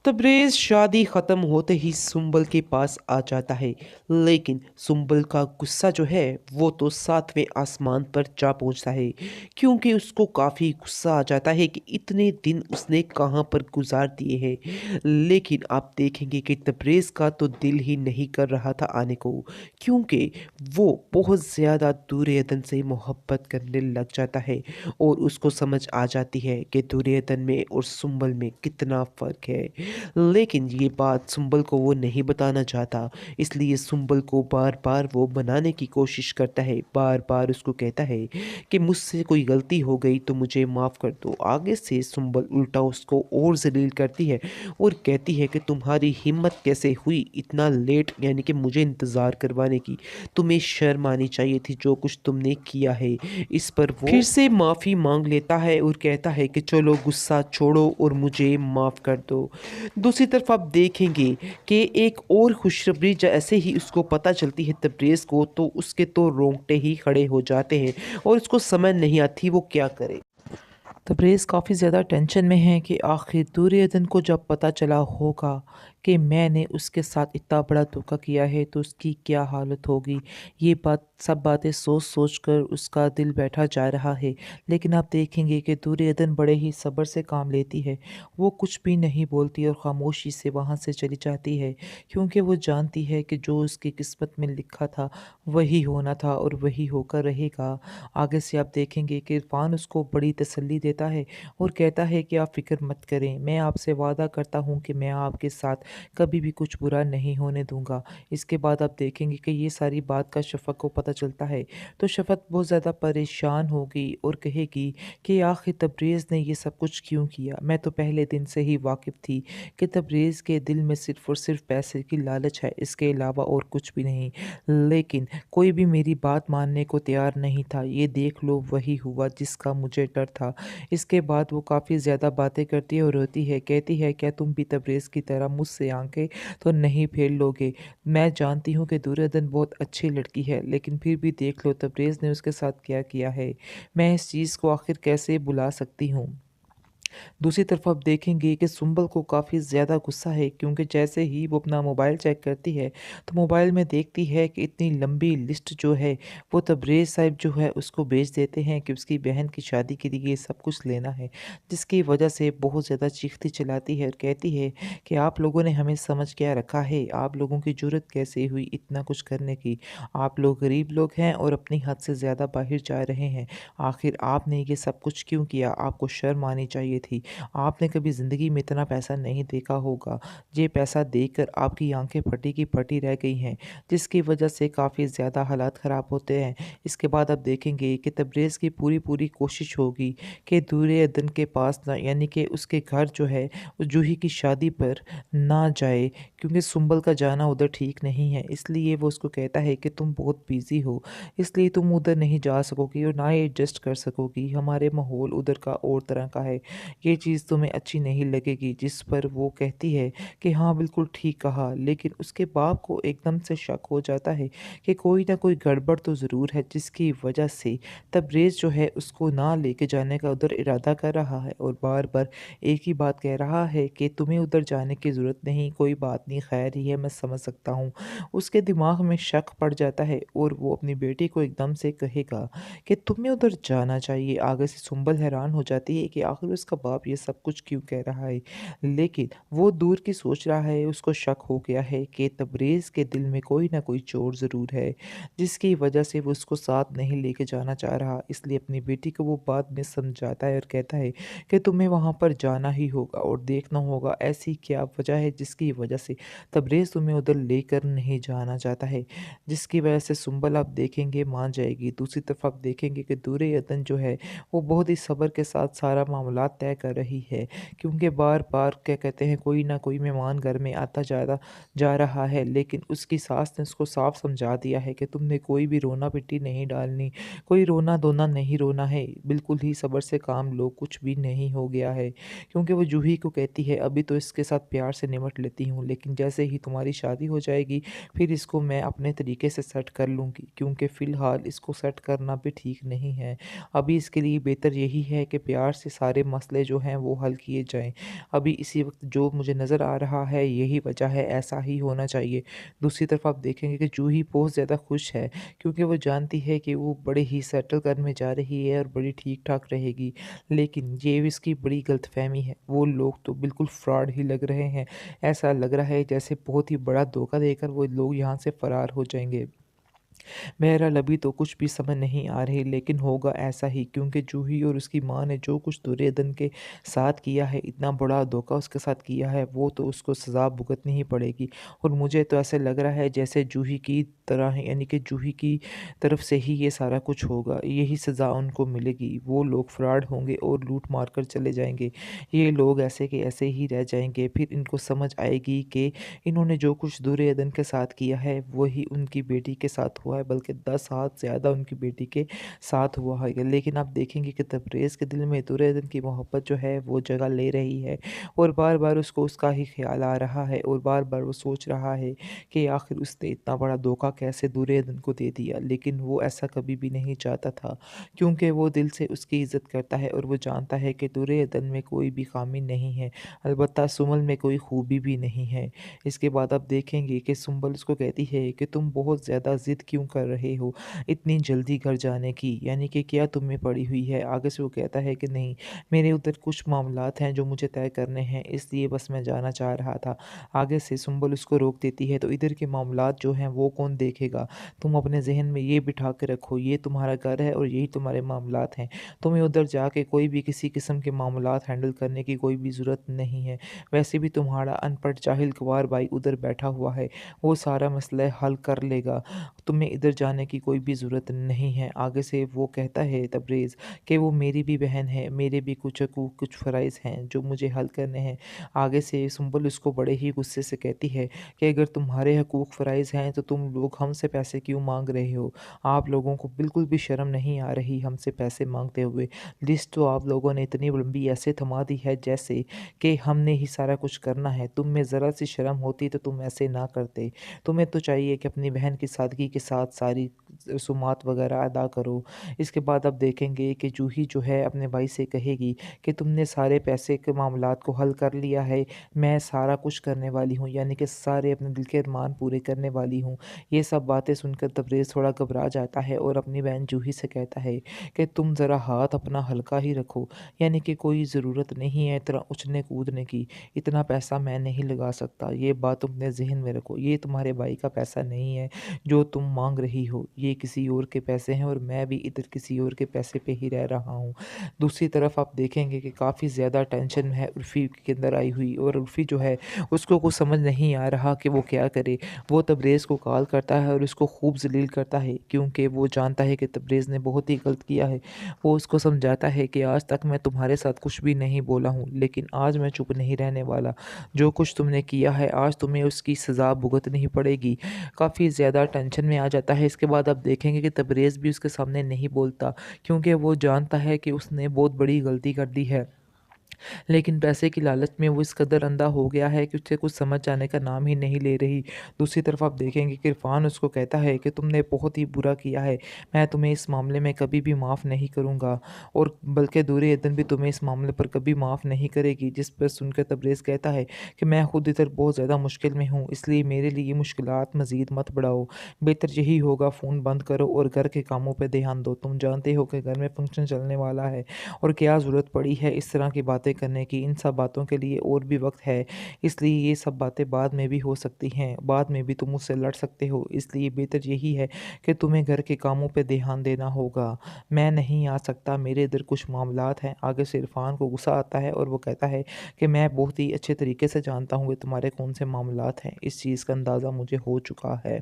तबरेज़ शादी ख़त्म होते ही सुंबल के पास आ जाता है, लेकिन सुंबल का गुस्सा जो है वो तो सातवें आसमान पर जा पहुंचता है, क्योंकि उसको काफ़ी गुस्सा आ जाता है कि इतने दिन उसने कहाँ पर गुजार दिए हैं। लेकिन आप देखेंगे कि तबरेज़ का तो दिल ही नहीं कर रहा था आने को, क्योंकि वो बहुत ज़्यादा दुर्योधन से मोहब्बत करने लग जाता है और उसको समझ आ जाती है कि दुर्योधन में और सुंबल में कितना फ़र्क है। लेकिन ये बात सुंबल को वो नहीं बताना चाहता, इसलिए सुंबल को बार बार वो मनाने की कोशिश करता है, बार बार उसको कहता है कि मुझसे कोई गलती हो गई तो मुझे माफ़ कर दो। आगे से सुंबल उल्टा उसको और जलील करती है और कहती है कि तुम्हारी हिम्मत कैसे हुई इतना लेट, यानी कि मुझे इंतज़ार करवाने की। तुम्हें शर्म आनी चाहिए थी जो कुछ तुमने किया है। इस पर वो फिर से माफ़ी मांग लेता है और कहता है कि चलो गुस्सा छोड़ो और मुझे माफ़ कर दो। दूसरी तरफ आप देखेंगे कि एक और खुशखबरी जैसे ही उसको पता चलती है तबरेज़ को, तो उसके तो रोंगटे ही खड़े हो जाते हैं और उसको समझ नहीं आती वो क्या करे। तबरेज़ काफ़ी ज़्यादा टेंशन में है कि आखिर दुर्योधन को जब पता चला होगा कि मैंने उसके साथ इतना बड़ा धोखा किया है तो उसकी क्या हालत होगी। ये सब बातें सोच सोच कर उसका दिल बैठा जा रहा है। लेकिन आप देखेंगे कि दुर्योधन बड़े ही सब्र से काम लेती है। वो कुछ भी नहीं बोलती और खामोशी से वहाँ से चली जाती है, क्योंकि वो जानती है कि जो उसकी किस्मत में लिखा था वही होना था और वही होकर रहेगा। आगे से आप देखेंगे कि इरफान उसको बड़ी तसल्ली देता है और कहता है कि आप फ़िक्र मत करें, मैं आपसे वादा करता हूँ कि मैं आपके साथ कभी भी कुछ बुरा नहीं होने दूँगा। इसके बाद आप देखेंगे कि ये सारी बात का शफ़क़ को पता चलता है, तो शफ़क़ बहुत ज़्यादा परेशान होगी और कहेगी कि आखिर तबरेज़ ने ये सब कुछ क्यों किया? मैं तो पहले दिन से ही वाकिफ़ थी कि तबरेज़ के दिल में सिर्फ़ और सिर्फ़ पैसे की लालच है, इसके अलावा और कुछ भी नहीं। लेकिन कोई भी मेरी बात मानने को तैयार नहीं था। ये देख लो वही हुआ जिसका मुझे डर था। इसके बाद वो काफ़ी ज़्यादा बातें करती है और रोती है। कहती है, क्या तुम भी तबरेज़ की तरह मुझसे आंखें तो नहीं फेर लोगे? मैं जानती हूँ कि दुर्योधन बहुत अच्छी लड़की है, लेकिन फिर भी देख लो तबरेज़ ने उसके साथ क्या किया है। मैं इस चीज़ को आखिर कैसे भुला सकती हूँ? दूसरी तरफ आप देखेंगे कि सुंबल को काफ़ी ज़्यादा गुस्सा है, क्योंकि जैसे ही वो अपना मोबाइल चेक करती है तो मोबाइल में देखती है कि इतनी लंबी लिस्ट जो है वो तबरेज़ साहिब जो है उसको भेज देते हैं कि उसकी बहन की शादी के लिए ये सब कुछ लेना है, जिसकी वजह से बहुत ज़्यादा चीखती चिल्लाती है और कहती है कि आप लोगों ने हमें समझ क्या रखा है, आप लोगों की ज़रूरत कैसे हुई इतना कुछ करने की? आप लोग गरीब लोग हैं और अपनी हद से ज़्यादा बाहर जा रहे हैं। आखिर आपने ये सब कुछ क्यों किया? आपको शर्म आनी चाहिए थी। आपने कभी ज़िंदगी में इतना पैसा नहीं देखा होगा। ये पैसा देखकर आपकी आँखें फटी की फटी रह गई हैं, जिसकी वजह से काफ़ी ज़्यादा हालात ख़राब होते हैं। इसके बाद आप देखेंगे कि तबरेज़ की पूरी कोशिश होगी कि दुर्योधन के पास ना, यानी कि उसके घर जो है वो जूही की शादी पर ना जाए, क्योंकि सुंबल का जाना उधर ठीक नहीं है। इसलिए वो उसको कहता है कि तुम बहुत बिज़ी हो, इसलिए तुम उधर नहीं जा सकोगी और ना ही एडजस्ट कर सकोगी। हमारे माहौल उधर का और तरह का है, ये चीज़ तुम्हें अच्छी नहीं लगेगी। जिस पर वो कहती है कि हाँ बिल्कुल ठीक कहा, लेकिन उसके बाप को एकदम से शक हो जाता है कि कोई ना कोई गड़बड़ तो ज़रूर है, जिसकी वजह से तबरेज़ जो है उसको ना लेके जाने का उधर इरादा कर रहा है और बार बार एक ही बात कह रहा है कि तुम्हें उधर जाने की ज़रूरत नहीं, कोई बात नहीं, खैर ही है, मैं समझ सकता हूँ। उसके दिमाग में शक पड़ जाता है और वो अपनी बेटी को एकदम से कहेगा कि तुम्हें उधर जाना चाहिए। आगे से सुंबल हैरान हो जाती है कि आखिर उसका बाप ये सब कुछ क्यों कह रहा है, लेकिन वो दूर की सोच रहा है। उसको शक हो गया है कि तबरेज़ के दिल में कोई ना कोई चोर ज़रूर है, जिसकी वजह से वो उसको साथ नहीं लेके जाना चाह रहा। इसलिए अपनी बेटी को वो बात में समझाता है और कहता है कि तुम्हें वहाँ पर जाना ही होगा और देखना होगा ऐसी क्या वजह है जिसकी वजह से तबरेज़ तुम्हें उधर लेकर नहीं जाना चाहता है, जिसकी वजह से सुंबल आप देखेंगे मान जाएगी। दूसरी तरफ आप देखेंगे कि दुर्योधन जो है वो बहुत ही सब्र के साथ सारा मामला तय कर रही है, क्योंकि बार-बार क्या कहते हैं कोई ना कोई मेहमान घर में आता जा रहा है, लेकिन उसकी सास ने उसको साफ समझा दिया है कि तुमने कोई भी रोना-पिटी नहीं डालनी, कोई रोना-धोना नहीं रोना है, बिल्कुल ही सब्र से काम लो, कुछ भी नहीं हो गया है। क्योंकि वो जूही को कहती है अभी तो इसके साथ प्यार से निपट लेती हूँ, लेकिन जैसे ही तुम्हारी शादी हो जाएगी फिर इसको मैं अपने तरीके से सेट कर लूँगी, क्योंकि फ़िलहाल इसको सेट करना भी ठीक नहीं है। अभी इसके लिए बेहतर यही है कि प्यार से सारे मसले مسئلے جو ہیں وہ حل کیے جائیں۔ ابھی اسی وقت جو مجھے نظر آ رہا ہے یہی وجہ ہے، ایسا ہی ہونا چاہیے۔ دوسری طرف آپ دیکھیں گے کہ جوہی بہت زیادہ خوش ہے کیونکہ وہ جانتی ہے کہ وہ بڑے ہی سیٹل کرنے جا رہی ہے اور بڑی ٹھیک ٹھاک رہے گی، لیکن یہ اس کی بڑی غلط فہمی ہے۔ وہ لوگ تو بالکل فراڈ ہی لگ رہے ہیں، ایسا لگ رہا ہے جیسے بہت ہی بڑا دھوکہ دے کر وہ لوگ یہاں سے فرار ہو جائیں گے۔ بہرحال ابھی تو کچھ بھی سمجھ نہیں آ رہی، لیکن ہوگا ایسا ہی کیونکہ جوہی اور اس کی ماں نے جو کچھ دریادن کے ساتھ کیا ہے، اتنا بڑا دھوکہ اس کے ساتھ کیا ہے، وہ تو اس کو سزا بھگتنی ہی پڑے گی۔ اور مجھے تو ایسے لگ رہا ہے جیسے جوہی کی طرح یعنی کہ جوہی کی طرف سے ہی یہ سارا کچھ ہوگا، یہی سزا ان کو ملے گی۔ وہ لوگ فراڈ ہوں گے اور لوٹ مار کر چلے جائیں گے، یہ لوگ ایسے کے ایسے ہی رہ جائیں گے۔ پھر ان کو سمجھ آئے گی کہ انہوں نے جو کچھ دریادن کے ساتھ کیا ہے وہی ان کی بیٹی کے ساتھ ہوا ہے، بلکہ 10 ہاتھ زیادہ ان کی بیٹی کے ساتھ ہوا ہے۔ لیکن آپ دیکھیں گے کہ تبریز کے دل میں دریادن کی محبت جو ہے وہ جگہ لے رہی ہے، اور بار بار اس کو اس کا ہی خیال آ رہا ہے، اور بار بار وہ سوچ رہا ہے کہ آخر اس نے اتنا بڑا دھوکہ کیسے دریادن کو دے دیا۔ لیکن وہ ایسا کبھی بھی نہیں چاہتا تھا کیونکہ وہ دل سے اس کی عزت کرتا ہے، اور وہ جانتا ہے کہ دریادن میں کوئی بھی خامی نہیں ہے، البتہ سمل میں کوئی خوبی بھی نہیں ہے۔ اس کے بعد آپ دیکھیں گے کہ سنبل اس کو کہتی ہے کہ تم بہت زیادہ ضد کیوں کر رہے ہو اتنی جلدی گھر جانے کی، یعنی کہ کیا تمہیں پڑی ہوئی ہے۔ آگے سے وہ کہتا ہے کہ نہیں، میرے ادھر کچھ معاملات ہیں جو مجھے طے کرنے ہیں، اس لیے بس میں جانا چاہ رہا تھا۔ آگے سے سنبل اس کو روک دیتی ہے، تو ادھر کے معاملات جو ہیں وہ کون دیکھے گا؟ تم اپنے ذہن میں یہ بٹھا کے رکھو، یہ تمہارا گھر ہے اور یہی تمہارے معاملات ہیں، تمہیں ادھر جا کے کوئی بھی کسی قسم کے معاملات ہینڈل کرنے کی کوئی بھی ضرورت نہیں ہے۔ ویسے بھی تمہارا ان پڑھ جاہل گوار بھائی ادھر بیٹھا ہوا ہے، وہ سارا مسئلہ حل کر لے گا، تمہیں ادھر جانے کی کوئی بھی ضرورت نہیں ہے۔ آگے سے وہ کہتا ہے تبریز کہ وہ میری بھی بہن ہے، میرے بھی کچھ حقوق کچھ فرائض ہیں جو مجھے حل کرنے ہیں۔ آگے سے سنبل اس کو بڑے ہی غصے سے کہتی ہے کہ اگر تمہارے حقوق فرائض ہیں تو تم لوگ ہم سے پیسے کیوں مانگ رہے ہو؟ آپ لوگوں کو بالکل بھی شرم نہیں آ رہی ہم سے پیسے مانگتے ہوئے؟ لسٹ تو آپ لوگوں نے اتنی لمبی ایسے تھما دی ہے جیسے کہ ہم نے ہی سارا کچھ کرنا ہے۔ تم میں ذرا سی شرم ہوتی تو تم ایسے نہ کرتے، تمہیں تو چاہیے کہ اپنی بہن کی سادگی کے ساتھ ساری رسومات وغیرہ ادا کرو۔ اس کے بعد اب دیکھیں گے کہ جوہی جو ہے اپنے بھائی سے کہے گی کہ تم نے سارے پیسے کے معاملات کو حل کر لیا ہے، میں سارا کچھ کرنے والی ہوں، یعنی کہ سارے اپنے دل کے ارمان پورے کرنے والی ہوں۔ یہ سب باتیں سن کر تبریز تھوڑا گھبرا جاتا ہے اور اپنی بہن جوہی سے کہتا ہے کہ تم ذرا ہاتھ اپنا ہلکا ہی رکھو، یعنی کہ کوئی ضرورت نہیں ہے اتنا اچھلنے کودنے کی، اتنا پیسہ میں نہیں لگا سکتا، یہ بات تم اپنے ذہن میں رکھو، یہ تمہارے بھائی کا پیسہ نہیں ہے جو تم مانگ رہی ہو، یہ کسی اور کے پیسے ہیں اور میں بھی ادھر کسی اور کے پیسے پہ ہی رہ رہا ہوں۔ دوسری طرف آپ دیکھیں گے کہ کافی زیادہ ٹینشن ہے عرفی کے اندر آئی ہوئی، اور عرفی جو ہے اس کو کچھ سمجھ نہیں آ رہا کہ وہ کیا کرے۔ وہ تبریز کو کال کرتا ہے اور اس کو خوب ذلیل کرتا ہے کیونکہ وہ جانتا ہے کہ تبریز نے بہت ہی غلط کیا ہے۔ وہ اس کو سمجھاتا ہے کہ آج تک میں تمہارے ساتھ کچھ بھی نہیں بولا ہوں، لیکن آج میں چپ نہیں رہنے والا، جو کچھ تم نے کیا ہے آج تمہیں اس کی سزا بھگتنی پڑے گی۔ کافی زیادہ ٹینشن میں آ جاتا ہے۔ اس کے بعد آپ دیکھیں گے کہ تبریز بھی اس کے سامنے نہیں بولتا کیونکہ وہ جانتا ہے کہ اس نے بہت بڑی غلطی کر دی ہے، لیکن پیسے کی لالچ میں وہ اس قدر اندھا ہو گیا ہے کہ اسے کچھ سمجھ جانے کا نام ہی نہیں لے رہی۔ دوسری طرف آپ دیکھیں گے کہ عرفان اس کو کہتا ہے کہ تم نے بہت ہی برا کیا ہے، میں تمہیں اس معاملے میں کبھی بھی معاف نہیں کروں گا، اور بلکہ دریادن بھی تمہیں اس معاملے پر کبھی معاف نہیں کرے گی۔ جس پر سن کر تبریز کہتا ہے کہ میں خود ادھر بہت زیادہ مشکل میں ہوں، اس لیے میرے لیے یہ مشکلات مزید مت بڑھاؤ، بہتر یہی ہوگا فون بند کرو اور گھر کے کاموں پہ دھیان دو، تم جانتے ہو کہ گھر میں فنکشن چلنے والا ہے اور کیا ضرورت پڑی ہے اس طرح کی باتیں کرنے کی، ان سب باتوں کے لیے اور بھی وقت ہے، اس لیے یہ سب باتیں بعد میں بھی ہو سکتی ہیں، بعد میں بھی تم مجھ سے لڑ سکتے ہو، اس لیے بہتر یہی ہے کہ تمہیں گھر کے کاموں پہ دھیان دینا ہوگا، میں نہیں آ سکتا، میرے ادھر کچھ معاملات ہیں۔ آگے سے عرفان کو غصہ آتا ہے اور وہ کہتا ہے کہ میں بہت ہی اچھے طریقے سے جانتا ہوں کہ تمہارے کون سے معاملات ہیں، اس چیز کا اندازہ مجھے ہو چکا ہے۔